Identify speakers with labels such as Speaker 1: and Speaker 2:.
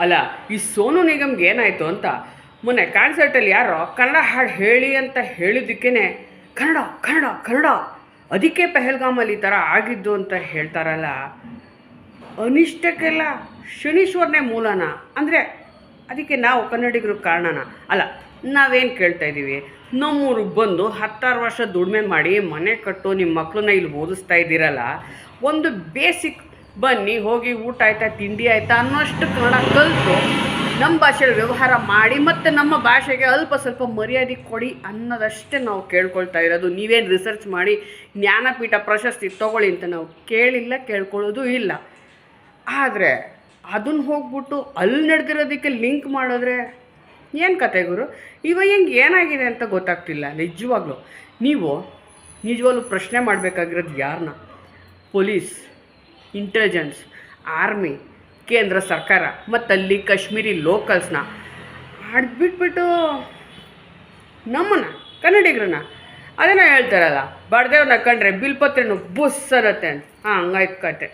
Speaker 1: ಅಲ್ಲ, ಈ ಸೋನು ನಿಗಮ್ಗೆ ಏನಾಯಿತು ಅಂತ ಮೊನ್ನೆ ಕಾನ್ಸರ್ಟಲ್ಲಿ ಯಾರೋ ಕನ್ನಡ ಹಾಡು ಹೇಳಿ ಅಂತ ಹೇಳಿದ್ದಕ್ಕೇ ಕನ್ನಡ ಕನ್ನಡ ಕನ್ನಡ ಅದಕ್ಕೆ ಪೆಹಲ್ಗಾಮಲ್ಲಿ ಈ ಥರ ಆಗಿದ್ದು ಅಂತ ಹೇಳ್ತಾರಲ್ಲ. ಅನಿಷ್ಟಕ್ಕೆಲ್ಲ ಶನೀಶ್ವರನೇ ಮೂಲನ ಅಂದರೆ ಅದಕ್ಕೆ ನಾವು ಕನ್ನಡಿಗರು ಕಾರಣನ? ಅಲ್ಲ, ನಾವೇನು ಕೇಳ್ತಾ ಇದ್ದೀವಿ, ನಮ್ಮೂರಿಗೆ ಬಂದು 10 ವರ್ಷ ದುಡಿಮೆ ಮಾಡಿ ಮನೆ ಕಟ್ಟು ನಿಮ್ಮ ಮಕ್ಕಳನ್ನ ಇಲ್ಲಿ ಓದಿಸ್ತಾ ಇದ್ದೀರಲ್ಲ, ಒಂದು ಬೇಸಿಕ್ ಬನ್ನಿ ಹೋಗಿ ಊಟ ಆಯ್ತಾ ತಿಂಡಿ ಆಯಿತಾ ಅನ್ನೋಷ್ಟು ಕನ್ನಡ ಕಲಿತು ನಮ್ಮ ಭಾಷೆಯಲ್ಲಿ ವ್ಯವಹಾರ ಮಾಡಿ ಮತ್ತು ನಮ್ಮ ಭಾಷೆಗೆ ಅಲ್ಪ ಸ್ವಲ್ಪ ಮರ್ಯಾದೆ ಕೊಡಿ ಅನ್ನೋದಷ್ಟೇ ನಾವು ಕೇಳ್ಕೊಳ್ತಾ ಇರೋದು. ನೀವೇನು ರಿಸರ್ಚ್ ಮಾಡಿ ಜ್ಞಾನಪೀಠ ಪ್ರಶಸ್ತಿ ತೊಗೊಳ್ಳಿ ಅಂತ ನಾವು ಕೇಳಿಲ್ಲ, ಕೇಳ್ಕೊಳ್ಳೋದು ಇಲ್ಲ. ಆದರೆ ಅದನ್ನು ಹೋಗ್ಬಿಟ್ಟು ಅಲ್ಲಿ ನಡೆದಿರೋದಕ್ಕೆ ಲಿಂಕ್ ಮಾಡಿದ್ರೆ ಏನು ಕತೆ ಗುರು? ಹೆಂಗೆ ಏನಾಗಿದೆ ಅಂತ ಗೊತ್ತಾಗ್ತಿಲ್ಲ ನಿಜವಾಗ್ಲೂ. ನೀವು ನಿಜವಾಗ್ಲೂ ಪ್ರಶ್ನೆ ಮಾಡಬೇಕಾಗಿರೋದು ಯಾರನ್ನ? ಪೊಲೀಸ್, ಇಂಟೆಲಿಜೆನ್ಸ್, ಆರ್ಮಿ, ಕೇಂದ್ರ ಸರ್ಕಾರ ಮತ್ತು ಅಲ್ಲಿ ಕಾಶ್ಮೀರಿ ಲೋಕಲ್ಸ್ನ ಆಡ್ಬಿಟ್ಬಿಟ್ಟು ನಮ್ಮನ್ನ ಕನ್ನಡಿಗರನ್ನ ಅದೇನೋ ಹೇಳ್ತಾರಲ್ಲ, ಬಡ್ದೇವ್ರನ್ನ ಕಂಡ್ರೆ ಬಿಲ್ಪತ್ರೆನೂ ಬುಸ್ ಅನ್ನತ್ತೆ ಅಂತ. ಹಂಗಾಯ್ತು ಕತೆ.